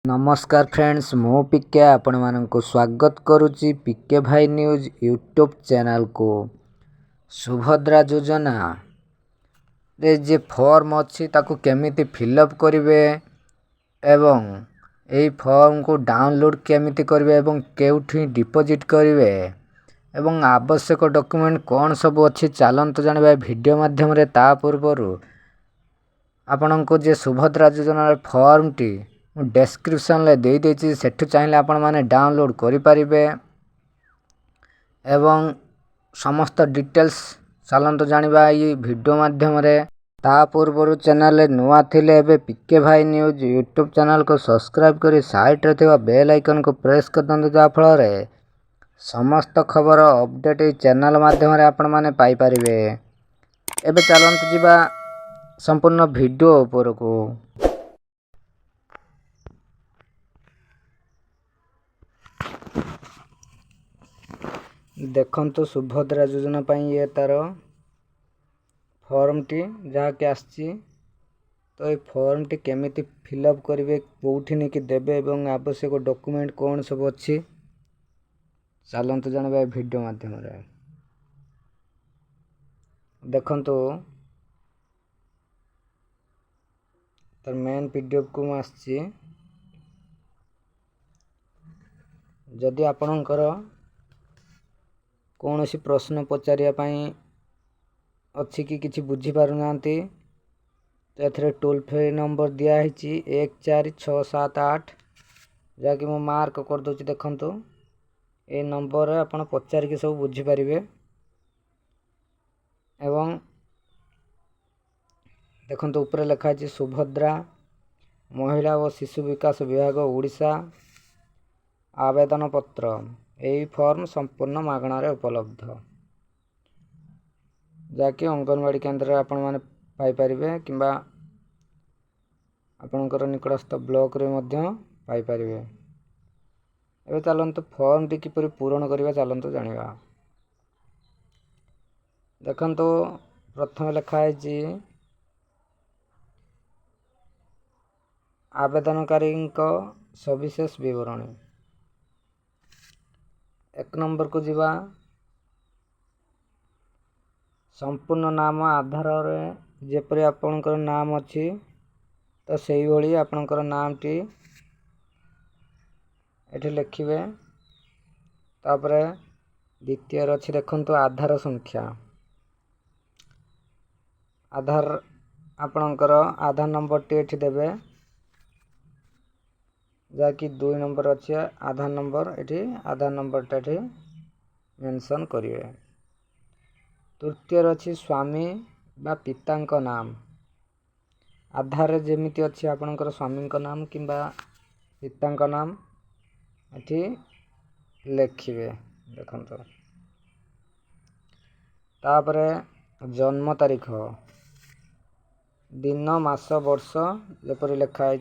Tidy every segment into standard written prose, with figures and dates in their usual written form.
नमस्कार फ्रेंड्स, मु पिके आपण मानक स्वागत करुच्ची पिके भाई न्यूज यूट्यूब चैनल को। सुभद्रा योजना रे जे फॉर्म अच्छी ताकू केमिति फिलअप करिवे एवं एई फॉर्म को डाउनलोड केमिति करिवे एवं केउठी डिपॉजिट करिवे एवं आवश्यक डॉक्यूमेंट कौन सब अच्छी चलंत जानिबा वीडियो माध्यम रे। ता पूर्वरु आपनको जे सुभद्रा योजना फॉर्म टी डेस्क्रिप्शन ले दे देछि, सेठु चाहिले आपण माने डाउनलोड करि परिबे एवं समस्त डिटेल्स चलंत जानिबा ये वीडियो माध्यम रे। ता पूर्वरु चैनल रे नुआ थिले एबे पिके भाई न्यूज यूट्यूब चैनल को सब्सक्राइब करी साइड रे थिबा बेल आइकन को प्रेस कर दंतु, जा फल रे समस्त खबर अपडेट ए चैनल माध्यम रे आपण माने पाई परिबे। एबे चलंत जिबा संपूर्ण वीडियो ऊपर को। देखंतु सुभद्रा योजना पाई ये तार फॉर्म टी जहाँकि आसची, तो ये फॉर्म टी केमिति फिलअप करिवे, कोठी नेकी देबे एवं आवश्यक डॉक्यूमेंट कौन सब अच्छी चलंतु जानबा वीडियो माध्यम रे। देखंतु तार मेन पीडीएफ को आसची। जदि आपणकर कौन सी प्रश्न पचारिया पाई अच्छी कि किछि बुझी पारु नांती, तो एथरे टोल फ्री नंबर दिया हिची 14678, जाकि मो मार्क कर दोछि। देखंतु ए नंबर रे आपण पचारि के सब बुझी परिबे एवं देखंतु ऊपर लिखा है सुभद्रा महिला व शिशु विकास विभाग ओडिशा आवेदन पत्र। यही फॉर्म संपूर्ण मागणार उपलब्ध, जाकि अंगनवाड़ी केंद्र आपण माने पाई परिबे किंबा आपणकर निकटस्थ ब्लॉक रे मध्य पाई परिबे। एबे चलंतु फॉर्म टी किपरि पूरण करिबा चलंतु जानिबा। देखंतु प्रथम लिखा है आवेदनकारी सविशेष विवरणी। 1 नंबर को जीवा, संपूर्ण नाम आधार रे जेपरि आपणकर नाम अच्छी, तो सही भली आपणकर नाम टी एठी लिखिबे। तापरे द्वितीय अच्छी देखंतु आधार संख्या, आधार आपणकर आधार नंबर टी एठी देबे, जाकि 2 नंबर अच्छे आधार नंबर, एठी आधार नंबर टा एठी मेंशन करिवे। तृतीय अच्छी स्वामी बा पिता नाम, आधार रे जेमिति अच्छी आपणकर स्वामी नाम किंबा पिता नाम एठी लिखिबे। देखंतु तापरे जन्म तारीख, दिन मास वर्ष जेपरि लिखा है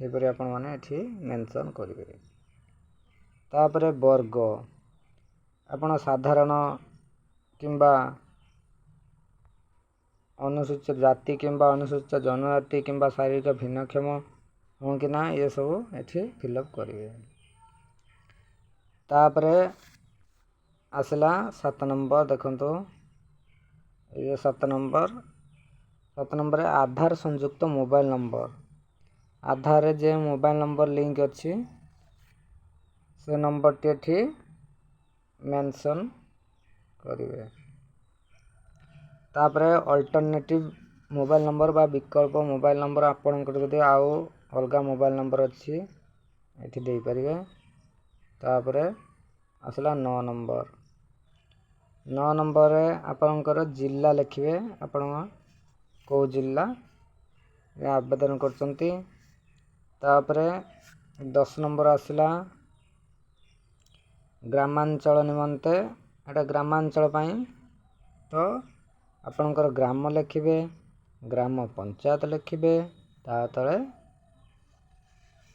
सेपरि आपण माने एठी मेंशन करिवे। तापरे वर्ग, आपण साधारण किंबा अनुसूचित जाति किंबा अनुसूचित जनजाति किंबा शारीरिक भिन्नक्षम हो कि ना, ये सब एठी फिलअप करिवे। तापरे आसला 7 नंबर। देखंतु ये 7 नंबर आधार संयुक्त मोबाइल नंबर, आधार रे जे मोबाइल नंबर लिंक अच्छी से नंबर टी एठी मेंशन करिवे। तापरे अल्टरनेटिव मोबाइल नंबर बा विकल्प मोबाइल नंबर आपणकर जदि आउ अलगा मोबाइल नंबर अच्छी एठी देई परिवे। तापरे आसला 9 नंबर। 9 नंबर रे आपणकर जिल्ला लिखिवे, आपण को जिल्ला आवेदन करचंती। तापरे 10 नंबर आसला ग्रामांचल निमंते, एटा ग्रामांचल पाई, तो आपणकर ग्राम लिखिबे, ग्राम पंचायत लिखिबे। ता तळे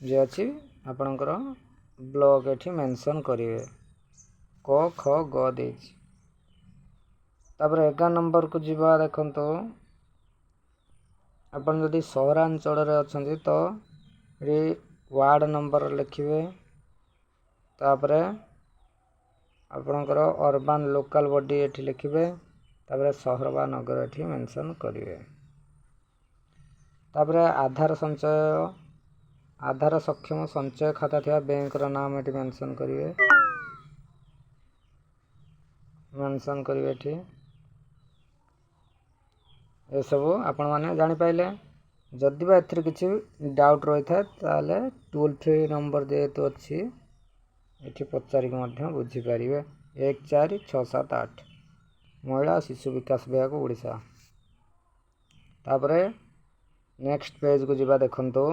जे अछि आपणकर ब्लॉक एठी मेंशन करिवे, क ख ग देछि। तापरे 11 नंबर को जीवा। देखंतु आपण जदि सहरांचल रे अछंती, तो रे वार्ड नंबर लिखिए तापरे आपणकर अर्बान लोकल बॉडी एठी लिखिए तापरे सहर बा नगर एठी मेंशन करिवे तापरे आधार सक्षम संचय खाता थिया बैंक रो नाम एठी मेंशन करिवे एठी ए सब आपण माने जानि पाइले जदि बा एथिर किछि डाउट रही था ताले टोल फ्री नंबर जेहेतु अछि एठी पचारिक मध्य बुझी पारिबे 14678 महिला शिशु विकास विभाग ओडिशा। तापरे नेक्स्ट पेज को जिबा देखंतो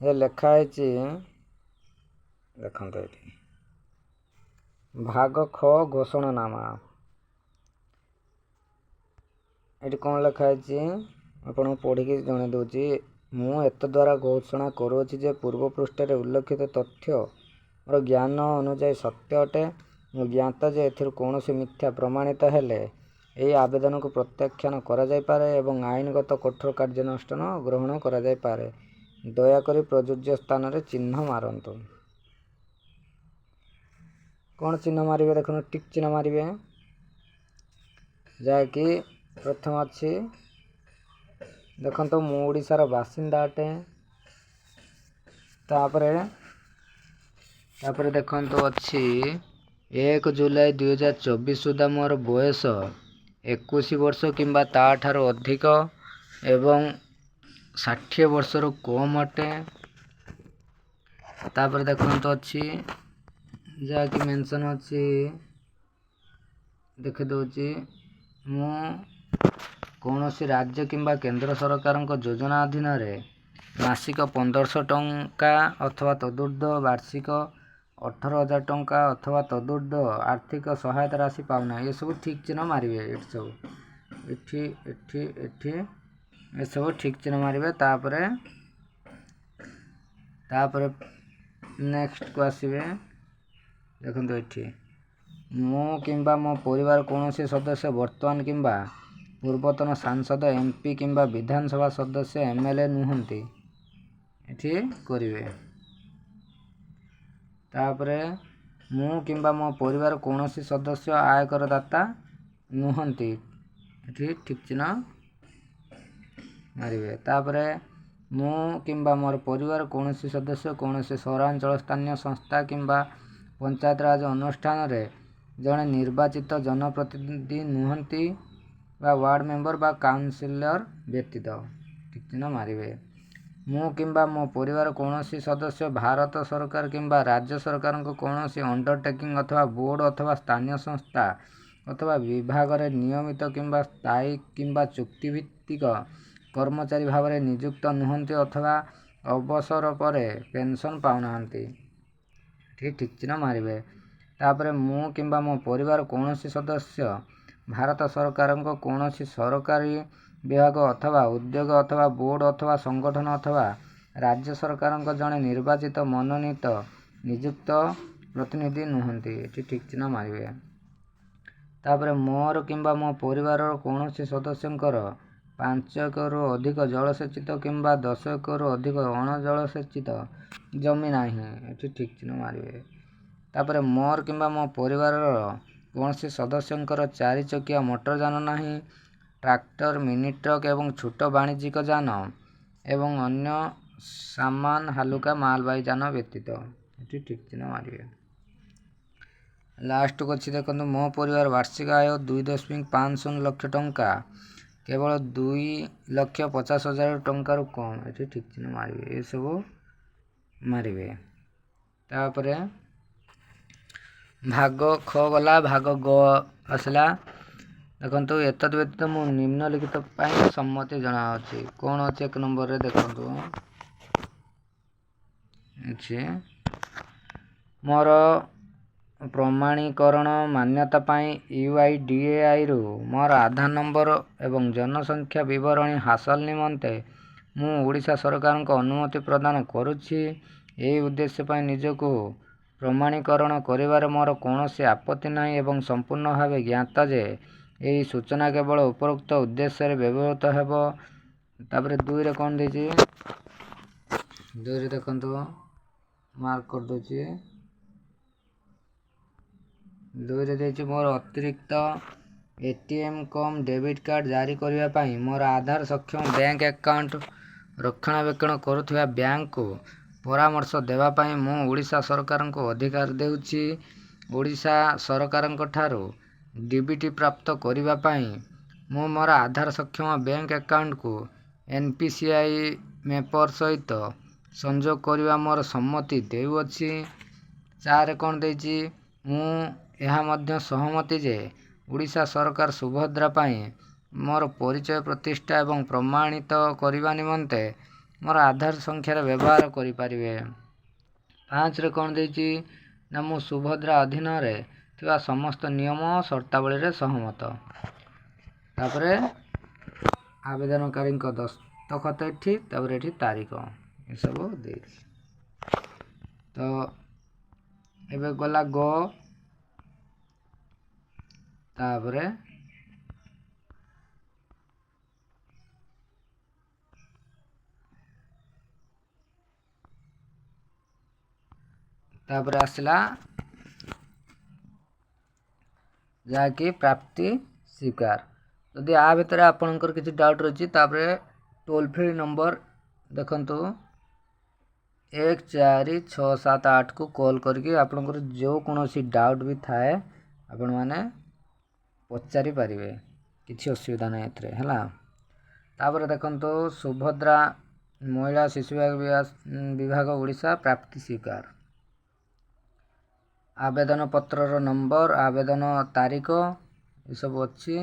ये लेखा है देखंतो एठी भाग ख घोषणानामा एटी कौन लिखा है आपन पढ़ी जणे दूची मु एत द्वारा घोषणा करूची जे पूर्व पृष्ठ रे उल्लेखित तथ्य मोर ज्ञान अनुसार सत्य अटे मु ज्ञात जे एथिर कोनोसी मिथ्या प्रमाणित हेले एई आवेदन को प्रत्याख्यान करा जाय पारे एवं आईनगत कठोर कार्यानुष्ठान ग्रहण करा जाय पारे दया करी प्रयोज्य स्थान रे चिन्ह मारंतु कौन चिन्ह मारिबे देखो टिक चिन्ह मारिबे जाकि प्रथम अच्छी देखो मु ओडिशार बासिंदा अटे तापरे देखो अच्छी 1 जुलाई 2024 सुधा मोर बयस 21 वर्ष किंबा ताठारो अधिक एवं 60 वर्षर कम अटे तापरे देखो अच्छी जहाँकि मेंशन अच्छी देखि दउची मु कौनसी राज्य किंबा केंद्र सरकार योजना अधीन रे मासिक 1500 टंका अथवा तदुर्ध वार्षिक 18,000 टंका अथवा तदुर्ध आर्थिक सहायता राशि पाउना ये सब ठीक चिन्ह मारिबे एठी ये सब ठीक चिन्ह मारिबे तापरे नेक्स्ट को आसीबे देखंतो एठी मु किंबा मो परिवार कौनसी सदस्य वर्तमान किंबा पूर्वतन सांसद एमपी किंबा विधानसभा सदस्य एमएलए नुहंती एठी करिवे तापरे मु किंबा मो परिवार कौनसी सदस्य आयकर दाता नुहंती एठी ठीक चिन्ह मारिवे तापरे मु किंबा मोर परिवार कौनसी सदस्य कौनसी सहरांचल स्थानीय संस्था किंबा पंचायत राज अनुष्ठान रे जने निर्वाचित जनप्रतिनिधि नुहंती बा वार्ड मेंबर बा काउंसिलर व्यतीत ठीक चिन्ह मारिवे मु किंबा मो परिवार कौनसी सदस्य भारत सरकार किंबा राज्य सरकार को कौनसी अंडरटेकिंग अथवा बोर्ड अथवा स्थानीय संस्था अथवा विभाग रे नियमित किंबा स्थायी किंबा चुक्तिभित्तिक कर्मचारी भाव में नियुक्त नुहंती अथवा अवसर परे पेंशन पाउनाहांती ठीक चिन्ह मारिवे तापरे मु किंबा मो परिवार कौनसी सदस्य भारत सरकार को कौनसी सरकारी विभाग अथवा उद्योग अथवा बोर्ड अथवा संगठन अथवा राज्य सरकार जड़े निर्वाचित मनोनीत नियुक्त प्रतिनिधि नुहंती ठीक चिन्ह मारिवे तापरे मोर किंबा मो परिवार कौनसी सदस्यंकर 5 एकड़ अधिक जलसेचित किंबा 10 एकड़ अधिक अण जलसेचित जमी नाही ठीक चिन्ह मारिवे तापरे मोर किंबा मो परिवार कौनसी सदस्यंकर 4 चकिया मोटर यान नाही ट्रैक्टर मिनी ट्रक एवं छोट वाणिज्यिक यान एवं अन्य सामान हालुका मालवाही यान व्यतीत ठीक चिन्ह मारिवे लास्ट को अच्छी देखो मो परिवार वार्षिक आय 2.50 लाख टंका केवल 2,50,000 टंका रु कम ये ठीक चिन्ह मारिवे ये सब मारिवे तापरे भाग ख गला भाग ग आसला देखो एतद व्यतीत मु निम्नलिखित पाई सम्मति जना अछि कौन अच्छे 1 नंबर रे देखो अच्छे मोर प्रमाणीकरण मान्यता पाई UIDAI रु मोर आधार नंबर एवं जनसंख्या विवरणी हासिल निमंते मु ओडिशा सरकार को अनुमति प्रदान करुछि एही उद्देश्य पाई निजको प्रमाणीकरण करिवार मोर कौनसी आपत्ति नहीं एवं संपूर्ण भाव ज्ञात जे यही सूचना केवल उपरोक्त उद्देश्य रे व्यवहृत हेबो तापरे 2 रे कोन देछि ଦୁଇରେ ଦେଖନ୍ତୁ ମାର୍କ କରିଦେଉଛି। ଦୁଇରେ ଦେଇଛି ମୋର ଅତିରିକ୍ତ ATM କମ୍ ଡେବିଟ୍ କାର୍ଡ଼ ଜାରି କରିବା ପାଇଁ ମୋର ଆଧାର ସକ୍ଷମ ବ୍ୟାଙ୍କ ଆକାଉଣ୍ଟ ରକ୍ଷଣାବେକ୍ଷଣ କରୁଥିବା ବ୍ୟାଙ୍କକୁ ପରାମର୍ଶ ଦେବା ପାଇଁ ମୁଁ ଓଡ଼ିଶା ସରକାରଙ୍କୁ ଅଧିକାର ଦେଉଛି। ଓଡ଼ିଶା ସରକାରଙ୍କ ଠାରୁ DBT ପ୍ରାପ୍ତ କରିବା ପାଇଁ ମୁଁ ମୋର ଆଧାର ସକ୍ଷମ ବ୍ୟାଙ୍କ ଆକାଉଣ୍ଟକୁ NPCI ମ୍ୟାପର ସହିତ ସଂଯୋଗ କରିବା ମୋର ସମ୍ମତି ଦେଉଅଛି। 4 କ'ଣ ଦେଇଛି, ମୁଁ ଏହା ମଧ୍ୟ ସହମତି ଯେ ଓଡ଼ିଶା ସରକାର ସୁଭଦ୍ରା ପାଇଁ ମୋର ପରିଚୟ ପ୍ରତିଷ୍ଠା ଏବଂ ପ୍ରମାଣିତ କରିବା ନିମନ୍ତେ ମୋର ଆଧାର ସଂଖ୍ୟାର ବ୍ୟବହାର କରିପାରିବେ। 5ରେ କ'ଣ ଦେଇଛି ନା ମୁଁ ସୁଭଦ୍ରା ଅଧୀନରେ ଥିବା ସମସ୍ତ ନିୟମ ଓ ସର୍ତ୍ତାବଳୀରେ ସହମତ। ତାପରେ ଆବେଦନକାରୀଙ୍କ ଦସ୍ତଖତ ଏଠି, ତାପରେ ଏଠି ତାରିଖ ଏସବୁ ଦେଇଛି। ତ ଏବେ ଗଲା ଗ, ତାପରେ ଆସିଲା ଯାହାକି ପ୍ରାପ୍ତି ସ୍ୱୀକାର। ଯଦି ଆ ଭିତରେ ଆପଣଙ୍କର କିଛି ଡାଉଟ୍ ରହିଛି ତାପରେ ଟୋଲ୍ ଫ୍ରି ନମ୍ବର ଦେଖନ୍ତୁ 14678କୁ କଲ୍ କରିକି ଆପଣଙ୍କର ଯେଉଁ କୌଣସି ଡାଉଟ୍ ବି ଥାଏ ଆପଣମାନେ ପଚାରି ପାରିବେ, କିଛି ଅସୁବିଧା ନାହିଁ ଏଥିରେ ହେଲା। ତାପରେ ଦେଖନ୍ତୁ ସୁଭଦ୍ରା ମହିଳା ଶିଶୁ ବିଭାଗ ଓଡ଼ିଶା ପ୍ରାପ୍ତି ସ୍ୱୀକାର। ଆବେଦନ ପତ୍ରର ନମ୍ବର, ଆବେଦନ ତାରିଖ ଏସବୁ ଅଛି।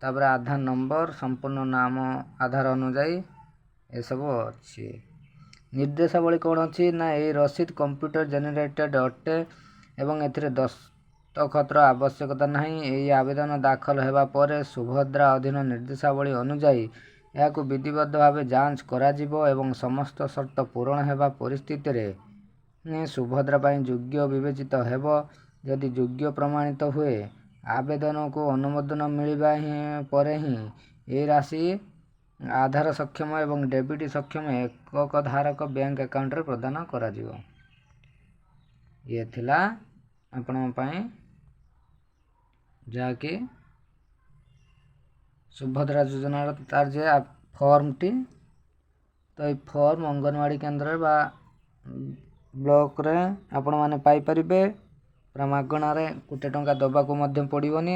ତାପରେ ଆଧାର ନମ୍ବର, ସମ୍ପୂର୍ଣ୍ଣ ନାମ ଆଧାର ଅନୁଯାୟୀ ଏସବୁ ଅଛି। ନିର୍ଦ୍ଦେଶାବଳୀ କ'ଣ ଅଛି ନା ଏହି ରସିଦ କମ୍ପ୍ୟୁଟର ଜେନେରେଟେଡ୍ ଅଟେ ଏବଂ ଏଥିରେ ଦସ୍ତଖତର ଆବଶ୍ୟକତା ନାହିଁ। ଏହି ଆବେଦନ ଦାଖଲ ହେବା ପରେ ସୁଭଦ୍ରା ଅଧୀନ ନିର୍ଦ୍ଦେଶାବଳୀ ଅନୁଯାୟୀ ଏହାକୁ ବିଧିବଦ୍ଧ ଭାବେ ଯାଞ୍ଚ କରାଯିବ ଏବଂ ସମସ୍ତ ସର୍ତ୍ତ ପୂରଣ ହେବା ପରିସ୍ଥିତିରେ ସୁଭଦ୍ରା ପାଇଁ ଯୋଗ୍ୟ ବିବେଚିତ ହେବ। ଯଦି ଯୋଗ୍ୟ ପ୍ରମାଣିତ ହୁଏ, ଆବେଦନକୁ ଅନୁମୋଦନ ମିଳିବା ପରେ ହିଁ ଏହି ରାଶି ଆଧାର ସକ୍ଷମ ଏବଂ ଡେବିଟ୍ ସକ୍ଷମ ଏକକ ଧାରକ ବ୍ୟାଙ୍କ ଆକାଉଣ୍ଟରେ ପ୍ରଦାନ କରାଯିବ। ଇଏ ଥିଲା ଆପଣଙ୍କ ପାଇଁ ଯାହାକି ସୁଭଦ୍ରା ଯୋଜନାର ତାର ଯେ ଫର୍ମଟି। ତ ଏଇ ଫର୍ମ ଅଙ୍ଗନବାଡ଼ି କେନ୍ଦ୍ରରେ ବା ବ୍ଲକରେ ଆପଣମାନେ ପାଇପାରିବେ। ପୁରା ମାଗଣାରେ, 1 ଟଙ୍କା ଦେବାକୁ ମଧ୍ୟ ପଡ଼ିବନି।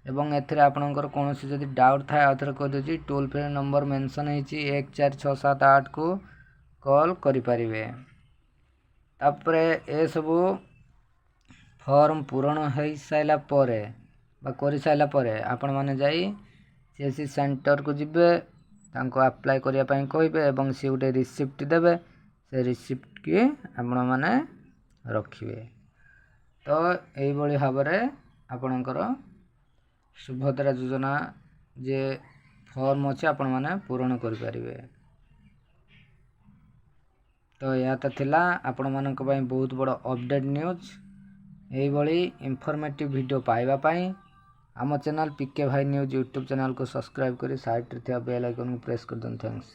ଏବଂ ଏଥିରେ ଆପଣଙ୍କର କୌଣସି ଯଦି ଡାଉଟ୍ ଥାଏ ଆଉ ଥରେ କହିଦେଉଛି, ଟୋଲ୍ ଫ୍ରି ନମ୍ବର ମେନସନ୍ ହେଇଛି 14678କୁ କଲ୍ କରିପାରିବେ। ତାପରେ ଏସବୁ ଫର୍ମ ପୂରଣ ହୋଇସାରିଲା ପରେ ବା କରିସାରିଲା ପରେ ଆପଣମାନେ ଯାଇ CSC ସେଣ୍ଟରକୁ ଯିବେ, ତାଙ୍କୁ ଆପ୍ଲାଏ କରିବା ପାଇଁ କହିବେ ଏବଂ ସେ ଗୋଟେ ରିସିପ୍ଟ ଦେବେ। ସେ ରିସିପ୍ଟକି ଆପଣମାନେ ରଖିବେ। ତ ଏଇଭଳି ଭାବରେ ଆପଣଙ୍କର ସୁଭଦ୍ରା ଯୋଜନା ଯେ ଫର୍ମ ଅଛି ଆପଣମାନେ ପୂରଣ କରିପାରିବେ। ତ ଏହା ତ ଥିଲା ଆପଣମାନଙ୍କ ପାଇଁ ବହୁତ ବଡ଼ ଅପଡ଼େଟ୍ ନ୍ୟୁଜ୍। ଏଇଭଳି ଇନଫର୍ମେଟିଭ୍ ଭିଡ଼ିଓ ପାଇବା ପାଇଁ ଆମ ଚ୍ୟାନେଲ୍ PK ଭାଇ ନ୍ୟୁଜ୍ ୟୁଟ୍ୟୁବ୍ ଚ୍ୟାନେଲ୍କୁ ସବସ୍କ୍ରାଇବ୍ କରି ସାଇଡ଼୍ରେ ଥିବା ବେଲ୍ ଆଇକନ୍କୁ ପ୍ରେସ୍ କରିଦିଅନ୍ତୁ। ଥ୍ୟାଙ୍କ୍ସ।